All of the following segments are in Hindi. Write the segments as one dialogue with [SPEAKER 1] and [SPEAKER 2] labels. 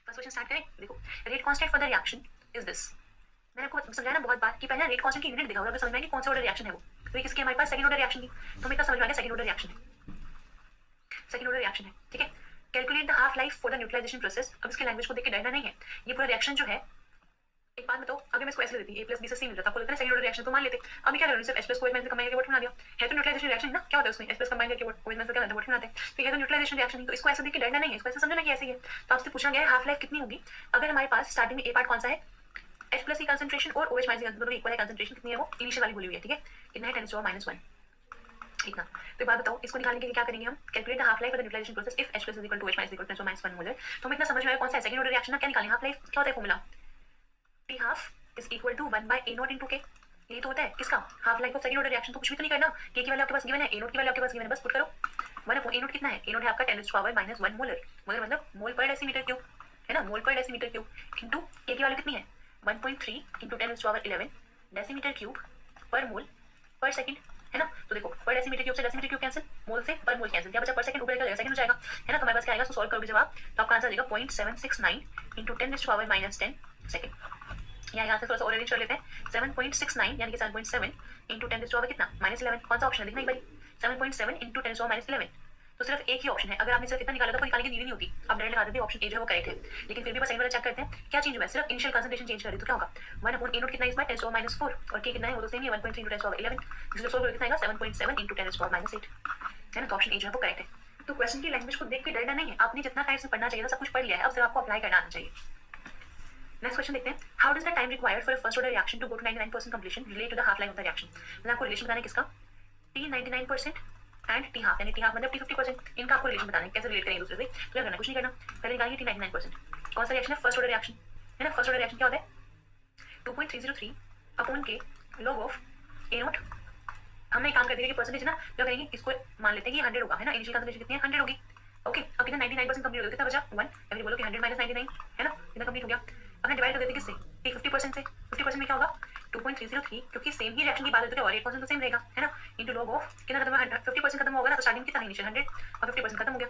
[SPEAKER 1] फर्स्ट क्वेश्चन स्टार्ट करें। देखो, rate constant for the reaction is this. मैंने आपको समझाया ना बहुत बार कि पहले रेट कांस्टेंट की यूनिट दिखाओ, अगर समझ में आएगी कौन सा ऑर्डर रिएक्शन है वो। तो ये किसकी हमारे पास सेकंड ऑर्डर रिएक्शन की, तो हमें इतना समझ में आ गया सेकंड ऑर्डर रिएक्शन है, सेकंड ऑर्डर रिएक्शन है। ठीक है, calculate the half life for the neutralisation process. अब इसके लैंग्वेज को देख के डरना नहीं है, ये पूरा रिएक्शन जो है, एक बात बताओ, अगर मैं इसको ऐसे देती a प्लस बी से c मिल जाता, आपको लगता है सेकंड ऑर्डर रिएक्शन तो मान लेते। अब मैं क्या करूँ, सिर्फ h प्लस को h माइनस कंबाइन करके व्हाट बना दिया, है तो न्यूट्रलाइजेशन रिएक्शन ना, क्या होता है उसमें h प्लस कंबाइन करके व्हाट माइनस क्या बनता है, व्हाट बनाते हैं। तो ये तो न्यूट्रलाइजेशन रिएक्शन, तो इसको ऐसे देख के डरना नहीं है, इसको ऐसे समझना कि ऐसे ही है। तो आपसे पूछा गया है हाफ लाइफ कितनी होगी अगर हमारे पास स्टार्टिंग में ए पार्ट कौन सा है, h प्लस की कंसंट्रेशन और OH माइनस दोनों की इक्वल है, कंसंट्रेशन कितनी है वो इनिशियल वाली बोली हुई है। ठीक है, कितना है 10⁻⁻1 इतना। तो बात बताओ, इसको निकालने के लिए क्या करेंगे हम, calculate the half life for the neutralisation process if h plus is equal to OH minus equal to 10⁻⁻1 molar. तो हमें इतना समझ में आया कौन सा है सेकंड ऑर्डर रिएक्शन ना, क्या निकालें, हाफ लाइफ क्या होता है formula, t half is equal to 1/a0 into k। यही तो होता है किसका, half life of second order reaction. तो कुछ भी तो नहीं करना, k की वैल्यू आपके पास गिवन है, a0 की वैल्यू आपके पास गिवन है, बस पुट करो 1/a0 कितना है, a0 है आपका 10⁻⁻1 मोलर, मोलर मतलब मोल पर डेसीमीटर क्यूब है ना, मोल पर डेसीमीटर क्यूब इनटू k की वैल्यू कितनी है 1.3 into 10⁻11 डेसीमीटर क्यूब पर मोल पर सेकंड है ना। तो देखो पर डेसीमीटर क्यूब से डेसीमीटर क्यूब कैंसिल, मोल से पर मोल कैंसिल, क्या बचा पर सेकंड, ऊपर का सेकंड हो जाएगा है ना। तो हमारे पास क्या आएगा, सो सॉल्व करोगे जवाब तो आपका आंसर आएगा 0.769 into 10⁻⁻10 सेकंड। यहाँ से थोड़ा सा और अरेंज कर लेते हैं, 7.69 यानी कि 7.7 into 10⁻11 कितना -11, कौन सा ऑप्शन है देखना एक बार, 7.7 into 10⁻11। तो सिर्फ एक ही ऑप्शन है, अगर आपने सिर्फ इतना निकाला था कोई निकालने की नीड नहीं होती, आप डायरेक्ट लगा देते ऑप्शन ए जो है वो करेक्ट है। लेकिन फिर भी बस एक बार चेक करते हैं क्या चेंज हुआ है, सिर्फ इनिशियल कंसंट्रेशन चेंज करी तो क्या होगा 1/a0 कितना है इस बार 10⁻⁻4 और k कितना है वो तो सेम ही है 1.3 into 10⁻11, जिससे सोल्व कितना आएगा 7.7 into 10⁻8 है ना। तो ऑप्शन ए जो है वो करेक्ट है। तो क्वेश्चन की लैंग्वेज को देख के डरना नहीं है, आपने जितना टाइम से पढ़ना चाहिए था सब कुछ पढ़ लिया है, अब सिर्फ आपको अप्लाई करना आना चाहिए। नेक्स्ट क्वेश्चन देखते हैं, how does the time required for first order reaction to go to 99% completion relate to the half life of the reaction. मैंने आपको रिलेशन बताना है किसका, t 99% एंड t हाफ, यानी t हाफ मतलब t 50%, इनका आपको रिलेशन बताना है कैसे रिलेट करेंगे दूसरे से। तो क्या करना, कुछ नहीं करना, पहले निकालेंगे t 99%, कौन सा रिएक्शन है, फर्स्ट ऑर्डर रिएक्शन है ना। फर्स्ट ऑर्डर रिएक्शन क्या होता है 2.303 upon k log of a0। हमने एक काम कर दिया कि परसेंटेज ना क्या करेंगे, इसको मान लेते हैं कि 100 होगा है ना, इनिशियल कंसंट्रेशन कितनी है 100 होगी। ओके, अब कितना 99% कंप्लीट हो गया, कितना बचा 1, या फिर बोलो कि 100 - 99 है ना, कितना कंप्लीट हो गया। अपने डिवाइड कर देते किससे, t 50% से, 50% में क्या होगा 2.303, क्योंकि सेम ही रिएक्शन की बात होती है और 8% तो सेम रहेगा है ना, इनटू log ऑफ कितना खत्म हुआ 50% खत्म होगा ना, तो स्टार्टिंग कितना इनिशियल 100 और 50% खत्म हो गया,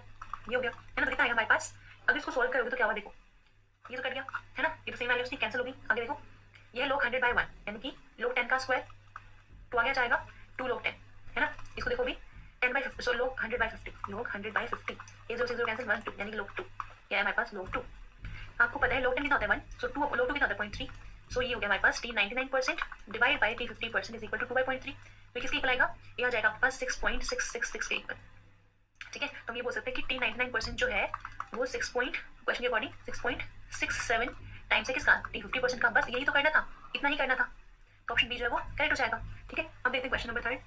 [SPEAKER 1] ये हो गया है ना। तो कितना आएगा हमारे पास, अगर इसको सोल्व करोगे तो क्या हुआ देखो, ये तो कट गया है ना, ये तो सेम वैल्यूज थी कैंसिल हो गई। आगे देखो, ये log 100/1 यानी कि log 10 का स्क्वायर, तो आगे जाएगा 2 log 10 है ना। इसको देखो भी 10/50, सो log 100/50, log 100/50, ये 0 से 0 कैंसिल 1 2 यानी कि log 2, क्या है हमारे पास log 2। आपको पता है log 10 कितना होता है 1, सो 2 log 2 कितना होता है 0.3, सो ये हो गया हमारे पास t 99% divide by t 50% is equal to 2/0.3। तो किसके इक्वल आएगा, ये आ जाएगा आपके पास 6.666 के इक्वल। ठीक है, तो हम ये बोल सकते हैं कि t 99% जो है वो 6 पॉइंट क्वेश्चन के अकॉर्डिंग 6.67 टाइम्स है किसका, t 50% का। बस यही तो करना था, इतना ही करना था, तो ऑप्शन बी जो है वो करेक्ट हो जाएगा। ठीक है, अब देखते हैं क्वेश्चन नंबर 3,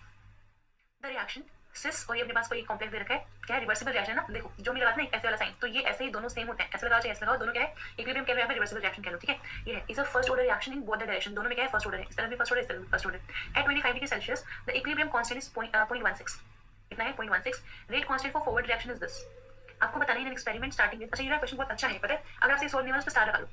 [SPEAKER 1] द रिएक्शन सिस, और ये अपने पास कोई कॉम्प्लेक्स दे रखा है, क्या है रिवर्सिबल रिएक्शन है ना। देखो जो मेरे पास ना ऐसे वाला साइन, तो ये ऐसे ही दोनों सेम होते हैं, ऐसे लगाओ चाहे ऐसे लगाओ, दोनों क्या है इक्विलिब्रियम कह लो या फिर रिवर्सिबल रिएक्शन कह लो। ठीक है, ये है is a first order reaction in both the direction, दोनों में क्या है फर्स्ट ऑर्डर है, इस तरफ भी फर्स्ट ऑर्डर इस तरफ भी first order. At 25 degree Celsius the equilibrium constant is 0.16, कितना है 0.16। Rate constant for forward reaction is this. आपको बताना है एक्सपेरिमेंट स्टार्टिंग में। अच्छा ये क्वेश्चन बहुत अच्छा है, पता है अगर आपसे सोल्व नहीं हुआ उस पर स्टार लगा लो।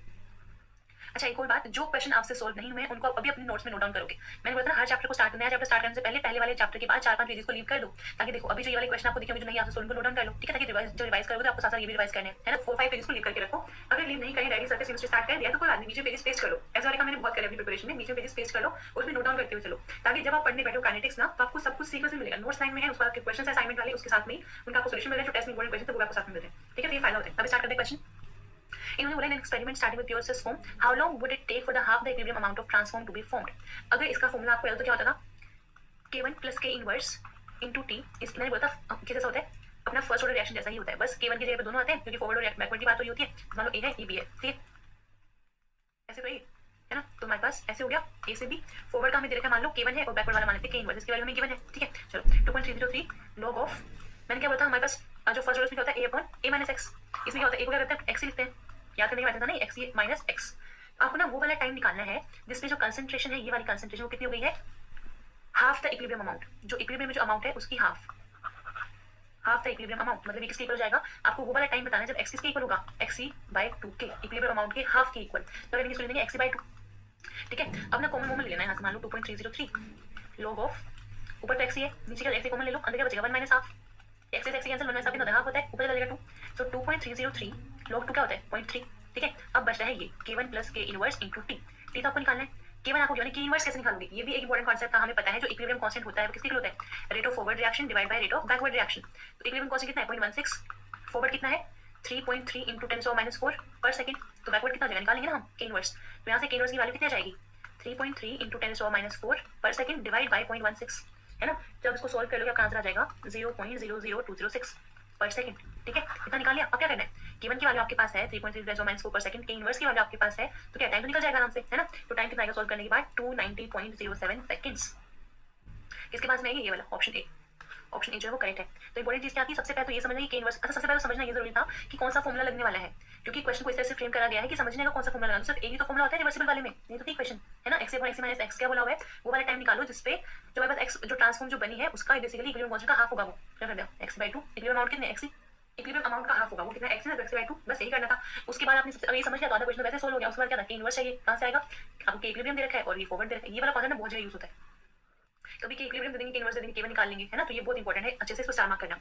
[SPEAKER 1] अच्छा एक और बात, जो क्वेश्चन आपसे सोल्व नहीं हुए उनको अभी अपने नोट्स में नोट डाउन करोगे। मैंने बोला था हर चैप्टर को स्टार्ट करना है, चैप्टर स्टार्ट करने से पहले वाले चैप्टर के बाद 4-5 पेजेस को लीव कर दो, ताकि देखो अभी जो ये वाले क्वेश्चन आपको दिखे जो नहीं आपसे सोल्व को नोट डाउन कर लो। ठीक है, ताकि रिवाइज करोगे तो आपको साथ ये भी रिवाइज करने हैं है ना। 4-5 पेजेस को लीव करके रखो, अगर लीव नहीं करें डायरेक्ट सर के सेमेस्टर स्टार्ट कर दिया तो कोई बात नहीं, नीचे पेजेस पेस्ट कर लो। ऐसे वाले का मैंने बहुत करे अपनी प्रिपरेशन में, नीचे पेजेस पेस्ट कर लो, उसमें नोट डाउन करते हुए चलो, ताकि जब आप पढ़ने बैठो काइनेटिक्स ना तो आपको सब कुछ सीक्वेंस में मिलेगा। नोट्स लाइन में है, उसके बाद क्वेश्चन असाइनमेंट वाले उसके साथ में उनका आपको सोल्यूशन मिल रहा है, जो टेस्ट में इंपॉर्टेंट क्वेश्चन थे वो आपको साथ में मिल रहे हैं। ठीक है, तो ये फायदा होता है। अब स्टार्ट करते हैं क्वेश्चन। इन्होंने बोला in experiment starting with pure cis form, how long would it take for the half the equilibrium amount of transform to be formed. अगर इसका फॉर्मूला आपको याद तो क्या होता था, k1 + k inverse into t। इस मैंने बोला था किस जैसा होता है, अपना फर्स्ट ऑर्डर रिएक्शन जैसा ही होता है, बस k1 की जगह पे दोनों आते हैं, क्योंकि फॉरवर्ड और बैकवर्ड की बात हो रही होती है। मान लो a है ये b है, ठीक है ऐसे तो है ना। तो हमारे पास ऐसे हो गया a से b, फॉरवर्ड का हमें दे रखा है मान लो k1 है और बैकवर्ड वाला मान लेते हैं k इनवर्स, इसकी वैल्यू हमें गिवन है। ठीक है, चलो 2.303 log ऑफ, मैंने क्या बोला था हमारे पास जो फर्स्ट ऑर्डर में क्या होता है a/a - x, इसमें क्या होता है a को क्या करते हैं x ही लिखते हैं, याद करने की बात है ना, x - x। आपको ना वो वाला टाइम निकालना है जिसमें जो कंसंट्रेशन है, ये वाली कंसंट्रेशन वो कितनी हो गई है, हाफ द इक्विलिब्रियम अमाउंट। जो इक्विलिब्रियम में जो अमाउंट है उसकी हाफ द इक्विलिब्रियम अमाउंट, मतलब किसके इक्वल जाएगा, आपको वो वाला टाइम बताना है जब x किसके इक्वल होगा, xc/2 के इक्विलिब्रियम अमाउंट के हाफ के इक्वल। तो अगर इसको ले लेंगे xc/2। ठीक है, अब ना कॉमन मोमेंट लेना है यहाँ से, मान लो 2.303 log ऑफ, ऊपर तो x है, नीचे का x कॉमन ले लो, अंदर क्या बचेगा 1 - हाफ, x से x कैंसिल 1 - हाफ होता है, ऊपर चला जाएगा 2, सो 2.303 log 2 क्या होता है 0.3, ठीक है, अब बचता है ये k1 plus k inverse into T. T तो आपको निकालना है, k1 आपको गिवन है, k इनवर्स कैसे निकालोगे, ये भी एक इंपॉर्टेंट कॉन्सेप्ट था, हमें पता है जो इक्विलिब्रियम कांस्टेंट होता है वो किसके लिए होता है, rate of forward reaction divide by rate of backward reaction. तो इक्विलिब्रियम कांस्टेंट कितना है 0.16, फॉरवर्ड कितना है 3.3 इंटू 10⁻⁴ पर सेकंड, तो बैकवर्ड कितना हो जाएगा निकालेंगे ना हम k इनवर्स, तो यहाँ से k इनवर्स की वैल्यू कितनी आ जाएगी 3.3 इंटू 10⁻⁴ पर सेकंड डिवाइड बाय 0.16, है ना। जब इसको सॉल्व कर लोगे आपका आंसर आ जाएगा 0.00206 पर सेकंड। ठीक है, इतना निकाल लिया। अब क्या करना है, k1 की वैल्यू आपके पास है 3.3 10⁻⁴ पर सेकंड, k इनवर्स की वैल्यू आपके पास है, तो क्या टाइम तो निकल जाएगा आराम से, है ना। तो टाइम कितना आएगा सॉल्व करने के बाद 290.07 सेकंड्स। किसके पास में है ये वाला ऑप्शन ए, ऑप्शन ए जो है वो करेक्ट है। तो इंपॉर्टेंट चीज क्या थी, सबसे पहले तो ये समझना कि k इनवर्स, अच्छा सबसे पहले तो समझना ये जरूरी था कि कौन सा फॉर्मूला लगने वाला है, क्योंकि क्वेश्चन को इस तरह से फ्रेम करा गया है कि समझने का कौन सा फॉर्मूला लगाना, सिर्फ एक ही तो फॉर्मूला होता है रिवर्सिबल वाले में, नहीं तो ठीक क्वेश्चन है ना। x upon x minus x क्या बोला हुआ है, वो वाला टाइम निकालो जिसपे जो हमारे पास x जो ट्रांसफॉर्म जो बनी है उसका बेसिकली इक्विलिब्रियम कांस्टेंट का हाफ होगा, वो क्या कर दिया x/2, इक्विलिब्रियम अमाउंट कितने x, इक्विलिब्रियम अमाउंट का हाफ होगा, वो कितना x है x/2, बस यही करना था। उसके बाद आपने अब ये समझ लिया तो आधा क्वेश्चन वैसे सोल्व हो गया। उसके बाद क्या था, k इनवर्स चाहिए, कहां से आएगा, आपको k इक्विलिब्रियम दे रखा है और ये फॉरवर्ड दे रखा है, ये वाला कॉन्सेप्ट बहुत जगह यूज होता है, कभी k इक्विलिब्रियम दे देंगे k इनवर्स दे देंगे k1 निकाल लेंगे, है ना। तो ये बहुत इंपॉर्टेंट है, अच्छे से इसको स्टार मार्क करना।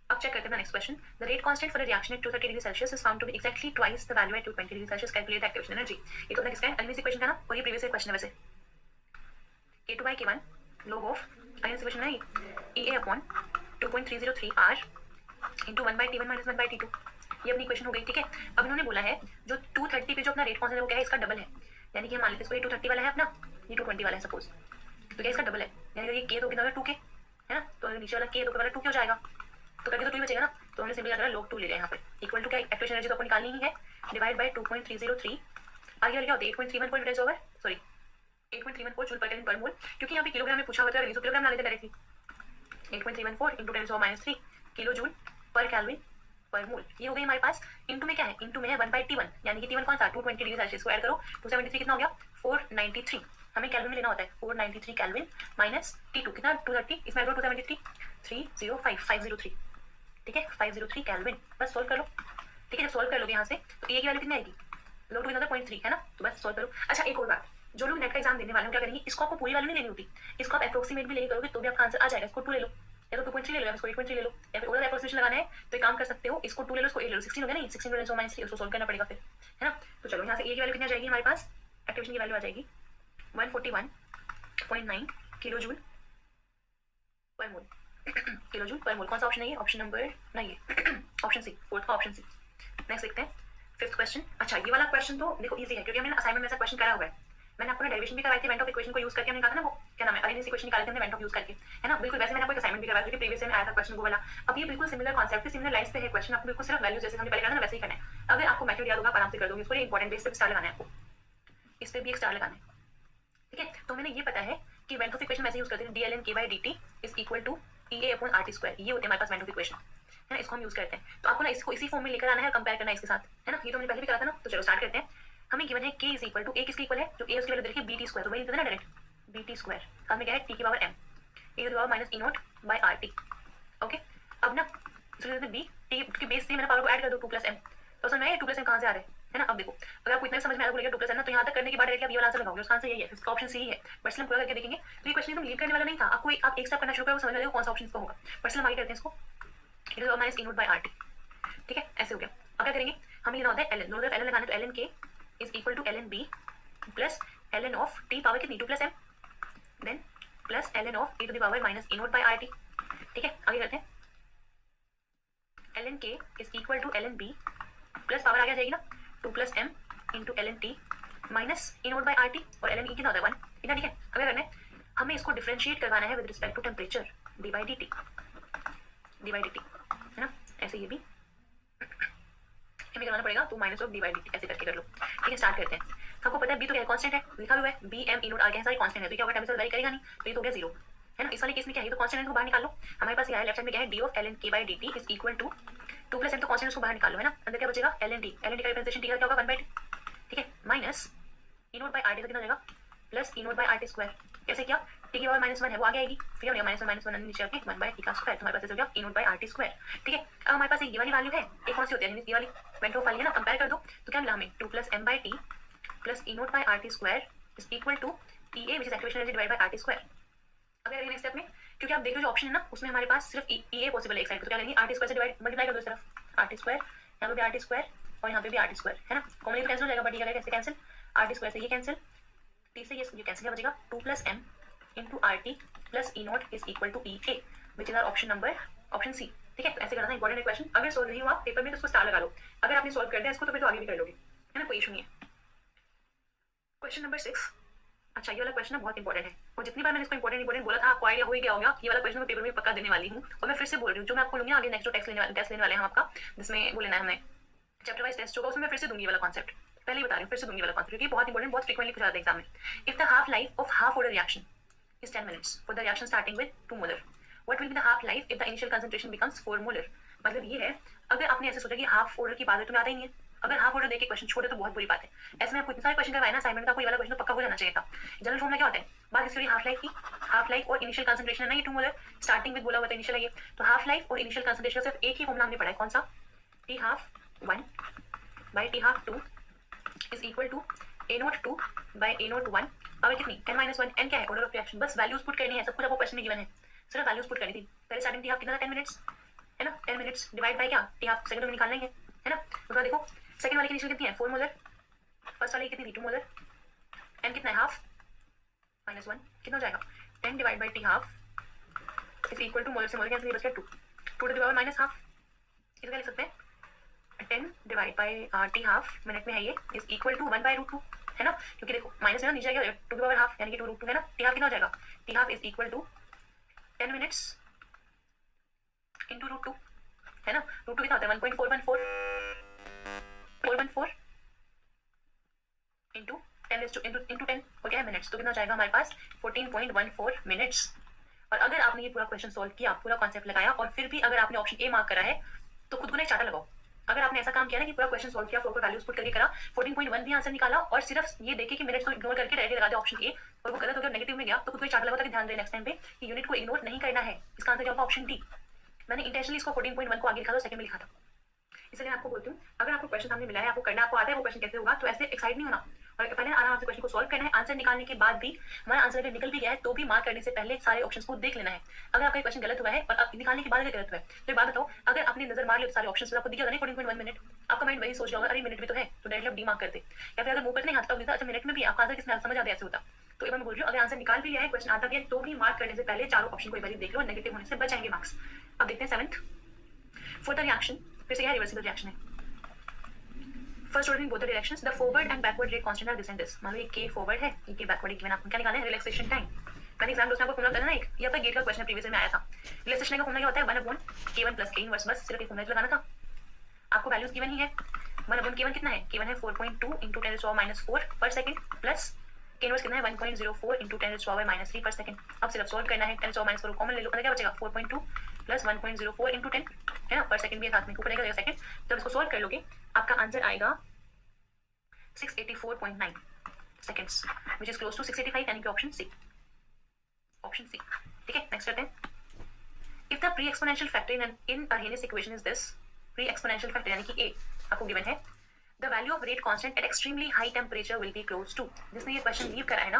[SPEAKER 1] अब चेक करते हैं next question, the rate constant for a reaction at 230 degree Celsius is found to be exactly twice the value at 220 degree Celsius, calculate activation energy. ये तो अपना किसका है, अगली से क्वेश्चन था ना, और ये प्रीवियस क्वेश्चन है वैसे, k2 by k1 log of अगली से क्वेश्चन है EA upon 2.303 r into 1 by t1 minus 1 by t2। ये अपनी क्वेश्चन हो गई, ठीक है। अब इन्होंने बोला है जो 230 पे जो अपना रेट कांस्टेंट है वो क्या है, इसका डबल है, यानी कि हम मान लेते हैं इसको ये 230 वाला है अपना, ये 220 वाला है सपोज, तो क्या इसका डबल है, यानी ये k तो कितना होगा 2k, है ना। तो नीचे वाला k तो वाला 2k हो जाएगा, तो करके तो 2 ही बचेगा ना, तो हमने सिंपली क्या करा log 2 ले लिया यहाँ पे, इक्वल टू क्या एक्टिवेशन एनर्जी तो आपको निकालनी ही है, डिवाइड बाय 2.303, आगे वाला क्या होता है 8.31 per metre over, sorry 8.314 joule per kelvin per mole, क्योंकि यहाँ पे किलोग्राम में पूछा हुआ था, तो किलोग्राम ला लेते directly, 8.314 into 10⁻³ kilo joule per kelvin per मोल। ये हो गई हमारे पास, इनटू में क्या है, इनटू में है 1 by t1, यानी कि t1 कौन सा 220 डिग्री सेल्सियस, को ऐड करो 273 कितना हो गया 493, हमें केल्विन में लेना होता है 493 केल्विन माइनस t2 कितना 230, इसमें 273 305 ठीक है 503 केल्विन, बस सोल्व कर लो। ठीक है, जब सोल्व कर लोगे यहाँ से तो ए की वैल्यू कितनी आएगी, लो 2 0.3 है ना, तो बस सोल्व करो। अच्छा एक और बात, जो लोग नेट का एग्जाम देने वाले हैं क्या करेंगे, इसको आपको पूरी वैल्यू नहीं लेनी होती, इसको आप अप्रोक्सीमेट भी लेके करोगे तो भी आपका आंसर आ जाएगा। इसको 2 ले लो, या तो 2.3 ले लो, या इसको 8.3 ले लो, या फिर ओवर अप्रोक्सीमेशन लगाना है तो एक काम कर सकते हो, इसको 2 ले लो, इसको 8 ले लो, 16 हो गया नहीं, 16 - 3 उसको सोल्व करना पड़ेगा फिर, है ना। तो चलो यहाँ से ए की वैल्यू कितनी आ जाएगी हमारे पास, एक्टिवेशन की वैल्यू आ जाएगी 141.9 किलो जूल पर मोल, किलो जूल पर मोल। कौन सा ऑप्शन है ये, ऑप्शन नंबर नहीं है ऑप्शन सी, फोर्थ का ऑप्शन सी। नेक्स्ट देखते हैं फिफ्थ क्वेश्चन। अच्छा ये वाला क्वेश्चन तो देखो इजी है, क्योंकि हमने असाइनमेंट में ऐसा क्वेश्चन करा हुआ है, मैंने आपको डेरिवेशन भी करवाई थी वेंट ऑफ इक्वेशन को यूज करके, हमने कहा था ना वो क्या नाम है, अरेंज इक्वेशन निकाले थे हमने वेंट ऑफ यूज करके, है ना। बिल्कुल वैसे मैंने आपको एक असाइनमेंट भी करवाया जो कि प्रीवियस में आया था क्वेश्चन वो वाला। अब ये बिल्कुल सिमिलर कॉन्सेप्ट है, सिमिलर लाइन्स पे है क्वेश्चन, आपको बिल्कुल सिर्फ वैल्यू जैसे हमने पहले कहा ना वैसे ही करना है। अगर आपको मेथड याद होगा आप आराम से कर दोगे, इसको इंपॉर्टेंट बेस पे स्टार लगाना है आपको, इस पे भी एक स्टार लगाना है, ठीक है। तो मैंने ये पता है कि वेंट ऑफ इक्वेशन वैसे यूज करते हैं, dln k/dt is equal to EA upon RT², ये होते हैं हमारे पास वेंट ऑफ इक्वेशन, है ना, इसको हम यूज करते हैं। तो आपको ना इसको इसी फॉर्म में लेकर आना है, कंपेयर करना है इसके साथ, है ना। ये तो हमने पहले भी करा था ना, तो चलो स्टार्ट करते हैं। हमें गिवन है k is equal to, a किसके इक्वल है, जो a उसकी वैल्यू देखिए bt², तो वही लिखते हैं ना डायरेक्ट bt², साथ में क्या है t की पावर m, a की power minus e0 by RT, okay. अब ना b t की बेस से मैंने पावर को ऐड कर दो 2 + m, तो समझ में आया 2 + m कहां से आ रहे हैं, है ना। अब देखो अगर आपको इतना समझ में आया बोलेगा 2 + m ना, तो यहाँ तक करने के बाद डायरेक्टली आप ये वाला आंसर लगाओगे, उसका आंसर यही है, इसका ऑप्शन सी है। बट हम पूरा करके देखेंगे तो ये क्वेश्चन एकदम लीव करने वाला नहीं था, आपको आप एक स्टेप करना शुरू करो, समझ में आएगा कौन सा ऑप्शन इसका होगा। बट हम आगे करते हैं इसको, e to minus e0 by RT, ठीक है, ऐसे हो गया। अब क्या करेंगे, हमें लेना होता है ln, दोनों तरफ ln लगाना है, तो ln k is equal to ln b plus ln of t power कितनी 2 + m, then plus ln of e to the power minus e0 by RT, ठीक है। आगे करते हैं, ln k is equal to ln b plus power आगे आ जाएगी ना 2 + m into ln t minus e0 by RT, और ln e कितना होता है 1, इतना, ठीक है। अगर करना है हमें इसको डिफरेंशिएट करवाना है with respect to temperature dy dt, है ना, ऐसे ये भी हमें करना पड़ेगा, तो माइनस ऑफ dy dt ऐसे करके कर लो, ठीक है। स्टार्ट करते हैं। आपको पता है b तो क्या है, कांस्टेंट है, लिखा हुआ है b m e0 r, सारे कांस्टेंट है, तो क्या होगा टेम्परेचर वेरी करेगा नहीं, तो ये तो हो गया 0, है ना। इस वाले केस में क्या है, तो कांस्टेंट को बाहर निकाल लो, हमारे पास ये है लेफ्ट साइड में क्या है d of ln k/dt is equal to 2 + m, तो कांस्टेंट उसको बाहर निकाल लो, है ना। अंदर क्या बचेगा ln t का रिप्रेजेंटेशन t का क्या होगा 1/2, ठीक है, माइनस e0 बाय RT, तो कितना हो जाएगा प्लस e0 बाय RT², कैसे किया t की पावर -1 है वो आगे आएगी, ठीक है, -1 नीचे आके 1/t², तो हमारे पास ऐसे हो गया e0 बाय RT², ठीक है। अब हमारे पास एक ये वाली वैल्यू है, एक कौन सी होती है, ये वाली वेंट ऑफ वाली है ना, कंपेयर कर दो, तो क्या मिला हमें 2 + m/t plus e0 by RT² is equal to EA which is activation energy divide by RT²। अब नेक्स्ट स्टेप में, क्योंकि आप देख रहे हो जो ऑप्शन है ना उसमें हमारे पास सिर्फ EA पॉसिबल है एक साइड, तो क्या करेंगे RT² से डिवाइड मल्टीप्लाई कर दो इस तरफ, RT², यहाँ पे RT² और यहाँ पे भी आर टी स्क्वायर है ना, कॉमनली कैंसिल हो जाएगा, बट ये कैसे कैंसिल, आर टी स्क्वायर से ये कैंसिल, टी से ये कैंसिल, क्या बचेगा 2 + m into R T plus E not is equal to E A, which is our option C. ठीक है, तो ऐसे करना था, इंपॉर्टेंट क्वेश्चन। अगर सोल्व नहीं हुआ पेपर में तो उसको स्टार लगा लो, अगर आपने सोल्व कर दिया इसको तो फिर तो आगे भी कर लोगे, है ना, कोई इशू नहीं है। क्वेश्चन नंबर 6, अच्छा ये वाला क्वेश्चन बहुत इंपॉर्टेंट है, और जितनी बार मैंने इसको इंपॉर्टेंट बोला था आपको आइडिया हो ही गया होगा, ये वाला क्वेश्चन मैं पेपर में पक्का देने वाली हूँ, और मैं फिर से बोल रही हूँ, जो मैं आपको लूंगी आगे नेक्स्ट जो टेस्ट लेने वाले हैं हम आपका, जिसमें वो लेना है हमें चैप्टर वाइज टेस्ट होगा, उसमें मैं फिर से दूंगी वाला कॉन्सेप्ट, पहले ही बता रही हूँ, फिर से दूंगी वाला कॉन्सेप्ट, क्योंकि बहुत इंपॉर्टेंट, बहुत फ्रीक्वेंटली पूछा जाता है एग्जाम में। If the half life of half order reaction is 10 minutes for the reaction starting with 2 molar, what will be the half life if the initial concentration becomes 4 molar? मतलब ये है, अगर आपने ऐसे सोचा कि हाफ ऑर्डर की बात है, तुम्हें आता ही नहीं है, अगर हाफ ऑर्डर देके क्वेश्चन छोड़े तो बहुत बुरी बात है। ऐसे में आपको इतने सारे क्वेश्चन करवाए ना असाइनमेंट का, कोई वाला क्वेश्चन तो पक्का हो जाना चाहिए था। जनरल फॉर्म में क्या होता है, बात इसकी हाफ लाइफ की, हाफ लाइफ और इनिशियल कंसंट्रेशन है ना, ये 2 मोलर स्टार्टिंग विद बोला हुआ था, इनिशियल है ये, तो हाफ लाइफ और इनिशियल कंसंट्रेशन सिर्फ एक ही फॉर्मूला हमने पढ़ा है, कौन सा, T half 1 by T half 2 is equal to A not 2 by A not 1 power कितनी n-1, n क्या है, ऑर्डर ऑफ रिएक्शन, बस वैल्यूज पुट करनी है, सब कुछ आपको क्वेश्चन में गिवन है, सिर्फ वैल्यूज पुट करनी थी। पहले स्टार्टिंग टी हाफ कितना था 10 मिनट्स, है ना, 10 मिनट्स डिवाइड बाय क्या, टी हाफ सेकंड में निकालना ही है ना। उसके बाद देखो सेकंड वाले की इनिशियल कितनी है 4 मोलर, फर्स्ट वाले की कितनी थी 2 मोलर, n कितना है हाफ -1, कितना हो जाएगा 10 divide by T half is equal to molar से मोलर कैंसिल, बच गया 2 two to the power -half, इसका लिख सकते हैं 10 divide by T half minute में है ये इज इक्वल टू 1/√2, है ना, क्योंकि देखो माइनस में ना नीचे आएगा 2 की पावर हाफ यानी कि 2√2 है ना, टी हाफ कितना हो जाएगा, T half is equal to 10 minutes into √2, है ना, √2 कितना होता है 1.414 इंटू 10 और क्या है मिनट्स, तो कितना हो जाएगा हमारे पास 14.14 मिनट्स। और अगर आपने ये पूरा क्वेश्चन सॉल्व किया, पूरा कॉन्सेप्ट लगाया, और फिर भी अगर आपने ऑप्शन ए मार्क करा है तो खुद को ना चार्टर लगाओ। अगर आपने ऐसा काम किया ना कि पूरा क्वेश्चन सॉल्व किया, प्रॉपर वैल्यूज पुट करके करा, 14.1 भी आंसर निकाला, और सिर्फ ये देखे कि मिनट्स को इग्नोर करके डायरेक्टली लगा दिया ऑप्शन ए, और वो गलत हो गया, नेगेटिव में गया, तो खुद को चार्ट लगा कि ध्यान दें नेक्स्ट टाइम पे कि यूनिट को इग्नोर नहीं करना है। इसका आंसर क्या होगा ऑप्शन डी। मैंने इंटेंशनली इसको 14.1 को आगे लिखा था, सेकंड में लिखा था, इसलिए मैं आपको बोलती हूँ अगर आपको क्वेश्चन सामने मिला है, आपको करना, आपको आता है वो क्वेश्चन कैसे होगा, तो ऐसे एक्साइट नहीं होना, और पहले आराम से क्वेश्चन को सॉल्व करना है। आंसर निकालने के बाद भी हमारा आंसर अगर निकल भी गया है तो भी मार्क करने से पहले सारे ऑप्शंस को देख लेना है। अगर आपका क्वेश्चन गलत हुआ है और आप निकालने के बाद अगर गलत हुआ है, तो बात बताओ, अगर आपने नजर मार लिया सारे ऑप्शंस, आपको दिया था 14.1 मिनट, आपका माइंड वही सोच रहा होगा अरे मिनट भी तो है, तो डायरेक्टली डी मार्क कर दे, या फिर अगर मुंह पर नहीं हाथ अच्छा मिनट में भी आपका आंसर किसने समझ आता है, ऐसे होता। तो एक बार मैं बोल रही हूँ, अगर आंसर निकाल भी लिया है, क्वेश्चन आता भी है, तो भी मार्क करने से पहले चारों ऑप्शन को एक बार देख लो, नेगेटिव होने से बच जाएंगे मार्क्स। अब देखते हैं 7th फॉर द रिएक्शन, फिर से क्या रिवर्सिबल रिएक्शन है। First order in both the directions, the forward and backward rate constant are this and this. मान लो ये k फॉरवर्ड है, ये k बैकवर्ड है, गिवन आपको क्या निकालना है, रिलैक्सेशन टाइम। मैंने एग्जाम दोस्तों को फॉर्मूला बताया ना, एक ये आपका गेट का क्वेश्चन प्रीवियस में आया था। रिलैक्सेशन का फॉर्मूला क्या होता है 1/k1 + k इनवर्स, बस सिर्फ एक फॉर्मूला लगाना था, आपको वैल्यूज गिवन ही है। 1/k1 कितना है, k1 है 4.2 × 10⁻⁻4 पर सेकंड, प्लस k इनवर्स कितना है 1.04 × 10⁻³ पर सेकंड। अब सिर्फ सॉल्व करना है, 10⁻⁴ कॉमन ले लो, क्या बचेगा 4.2 + 1.04 × 10, है ना, पर सेकंड भी साथ में ऊपर जाएगा सेकंड। जब इसको सॉल्व कर लोगे आपका आंसर आएगा 684.9 seconds, which is close to 685, यानी कि ऑप्शन सी, ऑप्शन सी। ठीक है, नेक्स्ट करते हैं। If the pre exponential factor in Arrhenius equation is this, pre exponential factor यानी कि ए आपको गिवन है, the value of rate constant at extremely high temperature will be close to. जिसने ये क्वेश्चन लीव करा है ना,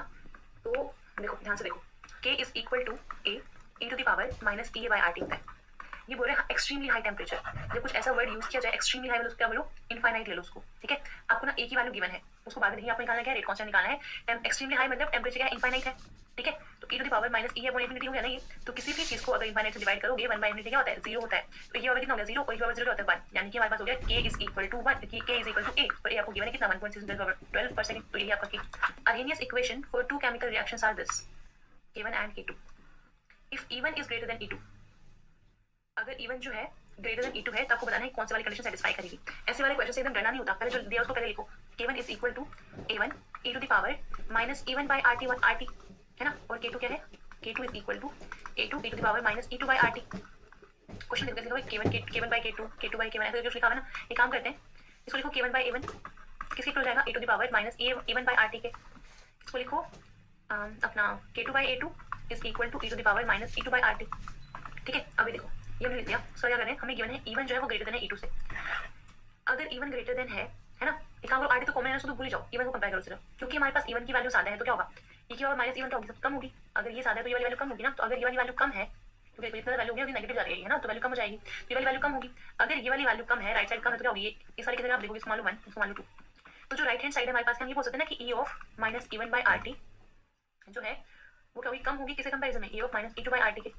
[SPEAKER 1] तो देखो ध्यान से देखो, k is equal to a × the power -E/RT होता है। ये बोल रहे हैं एक्सट्रीमली हाई टेम्परेचर, जब कुछ ऐसा वर्ड यूज किया जाए एक्सट्रीमली हाई, क्या बोलो इनफाइनाइट ले लो उसको। ठीक है, आपको ना ए की वैल्यू गिवन है, उसको बाद में नहीं आपको निकालना है, रेट कांस्टेंट निकालना है। एक्सट्रीमली हाई मतलब टेम्परेचर क्या है, इनफाइनाइट है। ठीक है, तो e to the power -E/∞ हो गया ना ये, तो किसी भी चीज को अगर इनफाइनाइट से डिवाइड करोगे 1/∞ क्या होता है 0 होता है, तो ये कितना हो गया 0 और ये 0 होता है 1, यानी कि हमारे पास हो गया k is equal to 1, k is equal to a, और ये आपको गिवन है कितना 1.612 पर सेकंड, तो ये आपका k। Arrhenius equation for two chemical reactions are this, k1 and k2। If E1 is greater than E2, अगर E1 जो है ग्रेटर देन E2 है, तो आपको बताना है कौन सी वाली कंडीशन सेटिस्फाई करेगी। ऐसे वाले क्वेश्चन से एकदम डरना नहीं होता, पहले जो दिया उसको पहले लिखो, k1 is equal to a1 e to the power -E1/RT, है ना, और k2 क्या है, k2 is equal to a2 e to the power -E2/RT। Question लिख दो k1/k2 k2/k1, ऐसे जो लिखा हुआ है ना, ये काम करते हैं, इसको लिखो k1/a1 किसके इक्वल जाएगा e to the power -E1/RT के। इसको लिखो अपना k2/a2 is equal to e to the power -E2/RT। ठीक है, अभी देखो ये हमने लिख दिया। सो क्या करें, हमें गिवन है E1 जो है वो ग्रेटर देन है E2 से। अगर E1 ग्रेटर देन है ना, एक काम करो, RT तो कॉमन है, उसको तो भूल जाओ, E1 को कंपेयर करो सिर्फ, क्योंकि हमारे पास E1 की वैल्यू ज्यादा है, तो क्या होगा e की पावर -E1 क्या होगी, कम होगी। अगर ये ज्यादा है तो ये वाली वैल्यू कम होगी ना, तो अगर ये वाली वैल्यू कम है, क्योंकि जितना वैल्यू होगी नेगेटिव जा रही है ना, तो वैल्यू कम हो जाएगी, तो ये वाली वैल्यू कम होगी। अगर ये वाली वैल्यू कम है, राइट साइड कम है, तो क्या होगी, इस वाली की जगह आप देखोगे इसको मान लो 1, इसको मान लो 2, तो जो राइट हैंड साइड है हमारे पास हम ये बोल सकते हैं ना कि e of minus e1 by R T जो है वो क्या होगी, कम होगी किसके कंपेरिजन में, e of minus e2 by R T के,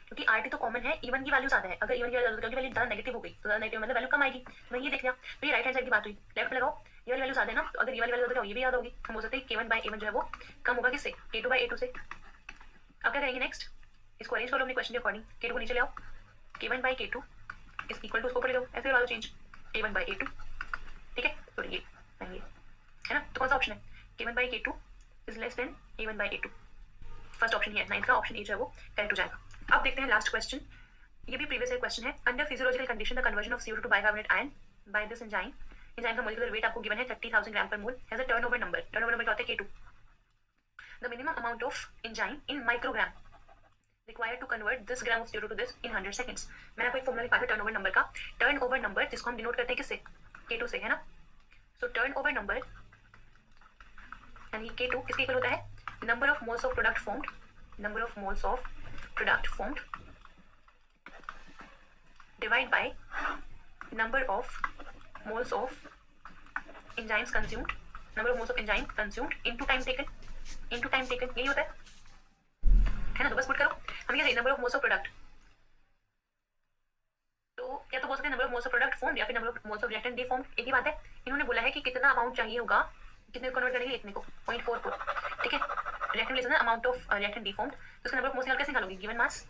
[SPEAKER 1] क्योंकि आर टी तो कॉमन है, e1 की वैल्यू ज्यादा है, अगर e1 की वैल्यू ज़्यादा नेगेटिव हो गई तो ज़्यादा नेगेटिव मतलब वैल्यू कम आएगी, तो ये देख लिया। तो ये राइट हैंड साइड की बात हुई, लेफ्ट में लगाओ, ये वाली वैल्यू ज्यादा है ना, तो अगर ये वाली वैल्यू ज्यादा ये भी याद होगी, हम बोल सकते हैं k1 बाई a1 जो है वो कम होगा किससे, k2 बाई a2 से। अब क्या करेंगे नेक्स्ट, इसको अरेंज करो अपने क्वेश्चन के अकॉर्डिंग, k2 को नीचे ले आओ, k1 by k2 is equal to, उसको ऊपर ले जाओ, ऐसे वाला चेंज a1 बाई a2, ठीक है, तो ये है ना, तो कौन सा ऑप्शन है, k1 by k2 is less than a1 by a2, first option ही है, 9 का ऑप्शन ए जो है वो करेक्ट हो जाएगा। अब देखते हैं लास्ट क्वेश्चन, ये भी प्रीवियस क्वेश्चन है। Under physiological condition the conversion of CO2 to bicarbonate ion by this enzyme, enzyme का मॉलिक्यूलर वेट आपको गिवन है 30,000 gram per mole, has a turnover number क्या होता है K2, the minimum amount of enzyme in microgram required to convert this gram of CO2 to this in 100 seconds. मैंने आपको एक फॉर्मूला लिखा था टर्नओवर नंबर का, टर्नओवर नंबर जिसको हम डिनोट करते हैं किससे, K2 से, है ना। सो टर्नओवर नंबर यानी K2 किसके इक्वल होता है, number of moles of product formed, number of moles of product formed divide by number of moles of enzymes consumed, number of moles of enzyme consumed into time taken, यही होता है ना। तो बस पुट करो, हम क्या number of moles of product, तो क्या तो बोल सकते हैं number of moles of product formed या फिर number of moles of reactant deformed, एक ही बात है। इन्होंने बोला है कि कितना अमाउंट चाहिए होगा, कितने को कन्वर्ट करेंगे, इतने को 0.44, ठीक है। रिएक्टेंट लेसन है अमाउंट ऑफ रिएक्टेंट डिफॉर्म्ड, तो इसका नंबर ऑफ मोल्स कैसे निकालोगे, गिवन मास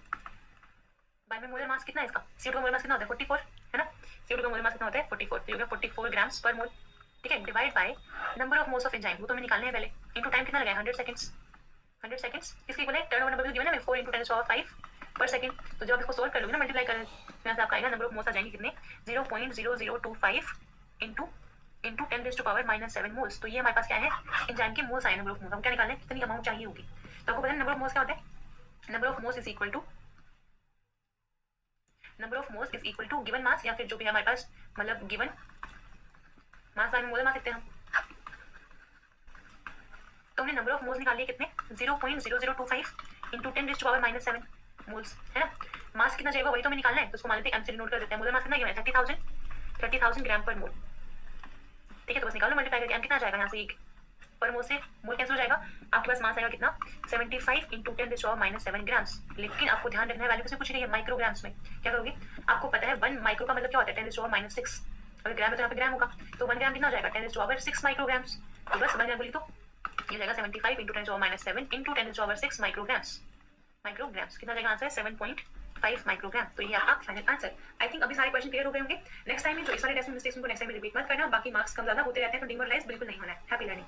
[SPEAKER 1] बाय में मोलर मास कितना है इसका, CO2 का मोलर मास कितना होता है 44, है ना, CO2 का मोलर मास कितना होता है 44, तो ये हो गया 44 ग्राम्स पर मोल, ठीक है, divide by number of moles of enzyme, वो तो हमें निकालने हैं पहले, इनटू टाइम कितना लगाया 100 सेकंड्स, 100 सेकंड्स किसके इक्वल है, टर्नओवर नंबर भी गिवन है 4 × 10⁵ पर सेकंड, तो जब आप इसको सोल्व कर लोगे ना, मल्टीप्लाई कर यहाँ से आपका आएगा नंबर ऑफ मोल्स आ जाएंगे कितने 0.0025 इंटू 10⁻⁻7 मोल्स, तो ये हमारे पास क्या है, एंजाइम के मोल्स आए, नंबर ऑफ मोल्स, हम क्या निकालने हैं, कितनी अमाउंट चाहिए होगी। तो आपको पता है नंबर ऑफ मोल्स क्या होता है, number of moles is equal to given mass, या फिर जो भी हमारे पास मतलब गिवन मास बाय में मोलर मास लिखते हैं हम। तो हमने नंबर ऑफ मोल्स निकाल लिए कितने 0.0025 इंटू 10⁻⁻7 मोल्स, है ना। मास कितना चाहिए वही तो हमें निकालना है, तो उसको मान लेते हैं, एम से नोट कर देते हैं, मोलर मास कितना गिवन है 30,000 ग्राम पर मोल, ठीक है। तो बस निकालो मल्टीप्लाई करके, एम कितना जाएगा यहाँ से एक पर मोल से मोल कैंसिल हो जाएगा, आपके पास मास आएगा कितना 75 इंटू 10⁻⁻7 ग्राम्स, लेकिन आपको ध्यान रखना है वैल्यू किससे पूछ रही है, माइक्रोग्राम्स में। क्या करोगे, आपको पता है 1 माइक्रो का मतलब क्या होता है 10⁻⁻6, अगर ग्राम है तो यहाँ पे ग्राम होगा, तो 1 ग्राम कितना हो जाएगा 10⁻6 माइक्रोग्राम्स, तो बस 1 ग्राम बोली तो ये जाएगा 75 इंटू 10⁻⁻7 इंटू 10⁻6 माइक्रोग्राम्स कितना जाएगा आंसर 7.5 माइक्रोग्राम। तो ये आपका फाइनल आंसर। आई थिंक अभी सारे क्वेश्चन क्लियर हो गए होंगे। नेक्स्ट टाइम में जो इस वाले टेस्ट में मिस्टेक्स उनको नेक्स्ट टाइम में रिपीट मत करना, बाकी मार्क्स कम ज्यादा होते रहते हैं, तो डिमोरलाइज बिल्कुल नहीं होना है। Happy learning.